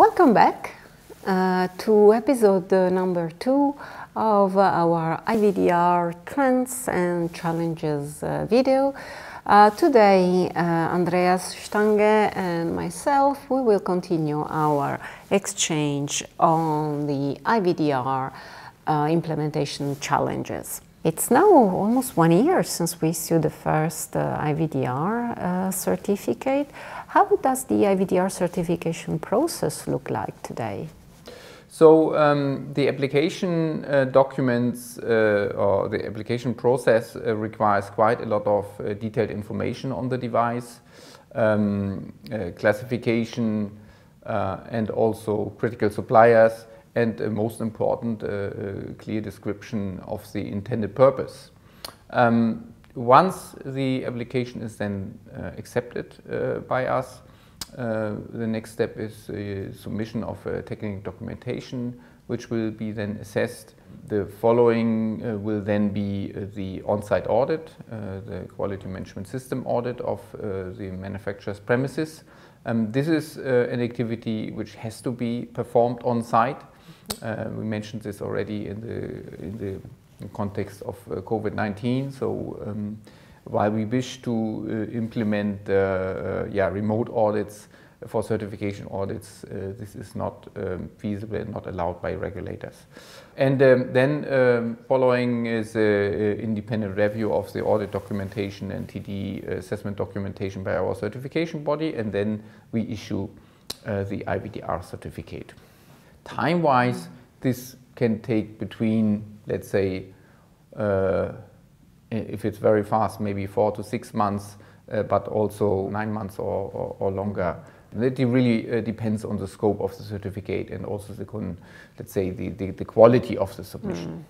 Welcome back to episode number 2 of our IVDR Trends and Challenges video. Today, Andreas Stange and myself, we will continue our exchange on the IVDR implementation challenges. It's now almost 1 year since we issued the first IVDR certificate. How does the IVDR certification process look like today? So the application documents or the application process requires quite a lot of detailed information on the device, classification and also critical suppliers, and most important, clear description of the intended purpose. Once the application is then accepted by us, the next step is the submission of technical documentation, which will be then assessed. The following will then be the on-site audit, the quality management system audit of the manufacturer's premises. This is an activity which has to be performed on-site. We mentioned this already in the context of COVID-19. So while we wish to implement remote audits for certification audits, this is not feasible and not allowed by regulators. And then following is an independent review of the audit documentation and TD assessment documentation by our certification body, and then we issue the IVDR certificate. Time-wise, this can take between, let's say, if it's very fast, maybe 4 to 6 months, but also 9 months or longer. It really depends on the scope of the certificate and also the quality of the submission.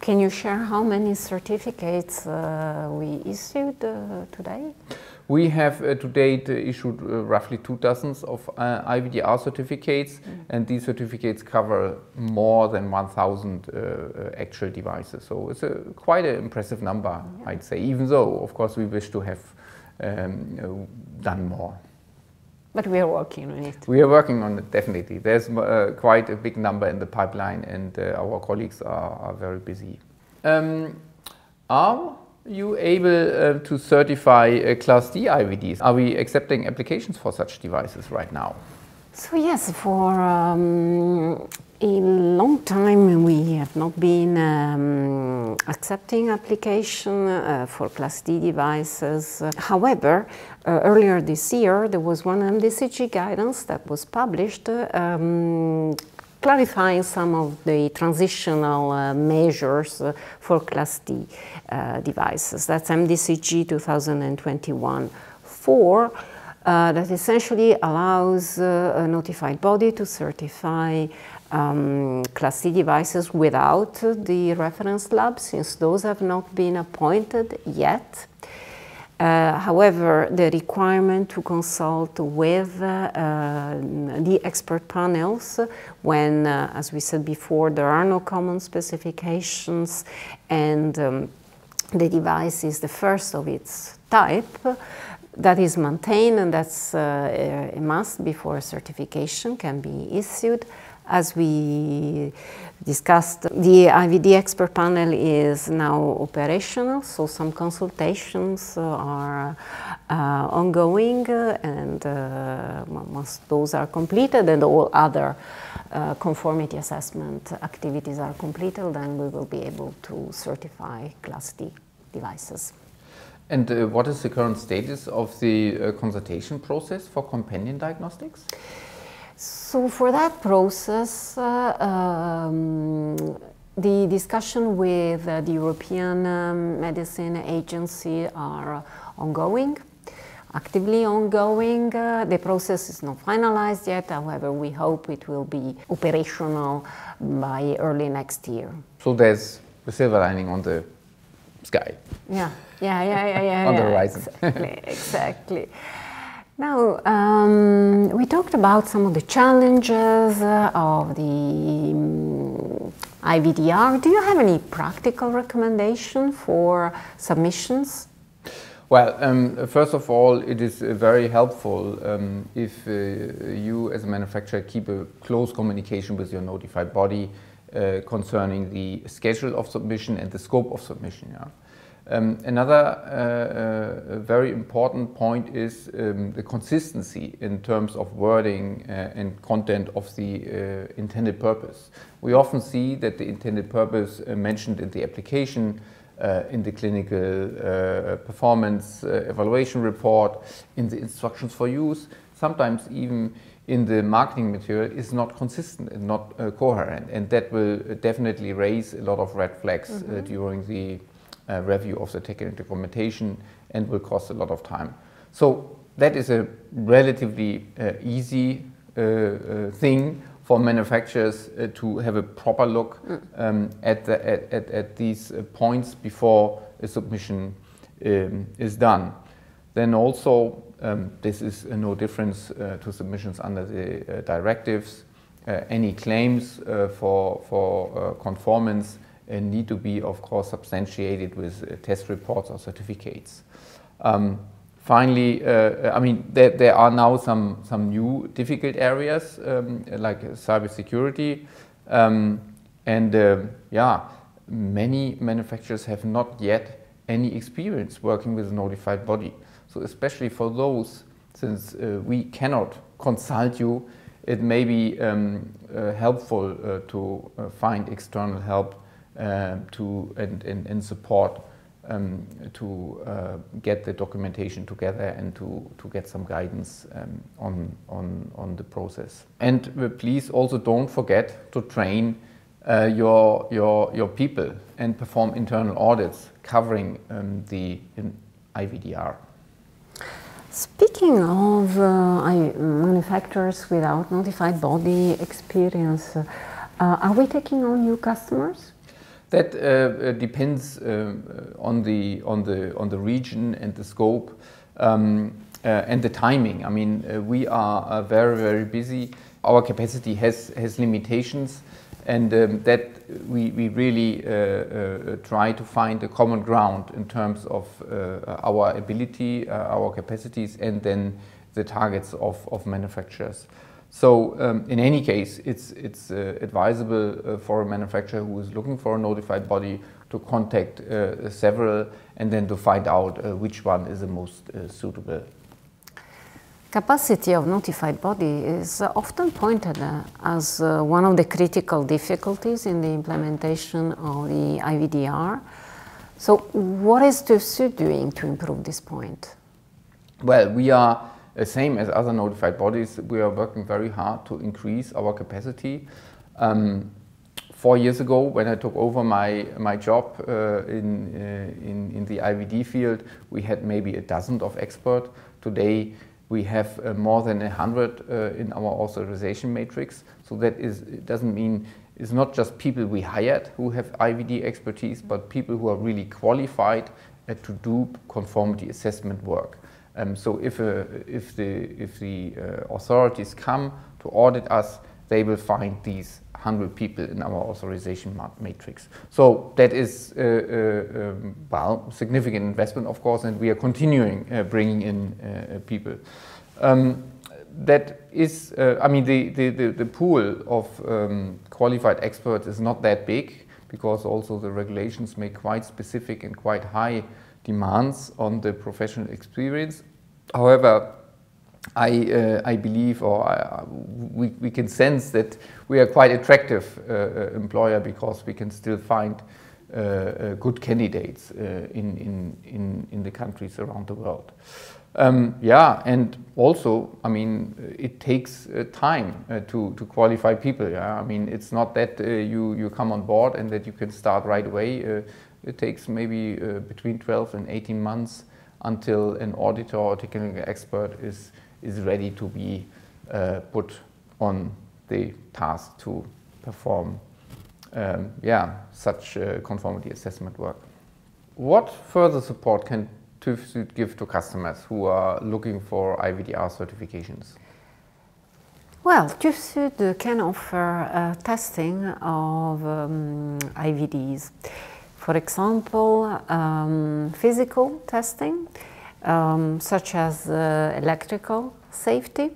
Can you share how many certificates we issued today? We have to date issued roughly 2 dozens of IVDR certificates, and these certificates cover more than 1,000 actual devices. So it's quite an impressive number, I'd say, even though, of course, we wish to have done more. But we are working on it. We are working on it, definitely. There's quite a big number in the pipeline, and our colleagues are very busy. Are you able to certify Class D IVDs? Are we accepting applications for such devices right now? So yes, for a long time we have not been accepting application for Class D devices. However, earlier this year there was one MDCG guidance that was published clarifying some of the transitional measures for Class D devices. That's MDCG 2021-4, that essentially allows a notified body to certify Class D devices without the reference lab, since those have not been appointed yet. However, the requirement to consult with the expert panels when, as we said before, there are no common specifications and the device is the first of its type, that is maintained, and that's a must before a certification can be issued. As we discussed, the IVD expert panel is now operational, so some consultations are ongoing, and once those are completed and all other conformity assessment activities are completed, then we will be able to certify Class D devices. And what is the current status of the consultation process for companion diagnostics? So for that process, the discussion with the European Medicine Agency are ongoing, actively ongoing. The process is not finalized yet, however, we hope it will be operational by early next year. So there's a silver lining on the sky. Yeah. On the horizon. Exactly. Now, we talked about some of the challenges of the IVDR. Do you have any practical recommendation for submissions? Well, first of all, it is very helpful if you as a manufacturer keep a close communication with your notified body concerning the schedule of submission and the scope of submission. Yeah? Another very important point is the consistency in terms of wording and content of the intended purpose. We often see that the intended purpose mentioned in the application, in the clinical performance evaluation report, in the instructions for use, sometimes even in the marketing material is not consistent and not coherent, and that will definitely raise a lot of red flags during the review of the technical documentation and will cost a lot of time. So that is a relatively easy thing for manufacturers to have a proper look at these points before a submission is done. Then also, this is no difference to submissions under the directives. Any claims for conformance need to be, of course, substantiated with test reports or certificates. Finally, I mean, there are now some new difficult areas like cybersecurity, yeah, many manufacturers have not yet any experience working with a notified body. So especially for those, since we cannot consult you, it may be helpful to find external help and support to get the documentation together and to get some guidance on the process. And please also don't forget to train your people and perform internal audits covering the IVDR. Speaking of manufacturers without notified body experience, are we taking on new customers? That depends on the region and the scope and the timing. I mean, we are very busy. Our capacity has limitations, and that we really try to find a common ground in terms of our ability, our capacities, and then the targets of manufacturers. So in any case, it's advisable for a manufacturer who is looking for a notified body to contact several and then to find out which one is the most suitable. Capacity of notified body is often pointed as one of the critical difficulties in the implementation of the IVDR. So what is TÜV SÜD doing to improve this point? Well, we are same as other notified bodies. We are working very hard to increase our capacity. 4 years ago, when I took over my job in the IVD field, we had maybe a dozen of experts. Today, we have more than 100 in our authorization matrix. So that doesn't mean it's not just people we hired who have IVD expertise, but people who are really qualified to do conformity assessment work. So if the authorities come to audit us, they will find these 100 people in our authorization matrix. So that is well, significant investment, of course, and we are continuing bringing in people. That is, I mean, the pool of qualified experts is not that big, because also the regulations make quite specific and quite high demands on the professional experience. However, I believe, or we can sense that we are quite attractive employer, because we can still find good candidates in the countries around the world. Yeah, and also, I mean, it takes time to qualify people. Yeah? I mean, it's not that you come on board and that you can start right away. It takes maybe between 12 and 18 months until an auditor or technical expert is ready to be put on the task to perform yeah, such conformity assessment work. What further support can TÜV SÜD give to customers who are looking for IVDR certifications? Well, TÜV SÜD can offer testing of IVDs. For example, physical testing such as electrical safety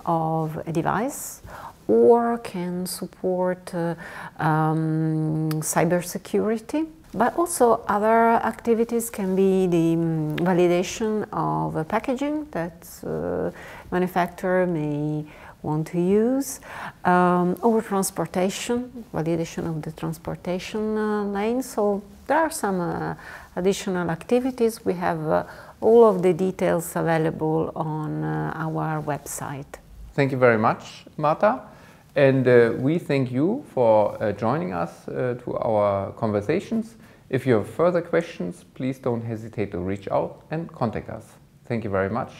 of a device, or can support cybersecurity. But also other activities can be the validation of packaging that manufacturer may want to use, or transportation, validation of the transportation lane. So there are some additional activities. We have all of the details available on our website. Thank you very much, Marta. And we thank you for joining us to our conversations. If you have further questions, please don't hesitate to reach out and contact us. Thank you very much,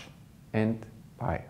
and bye.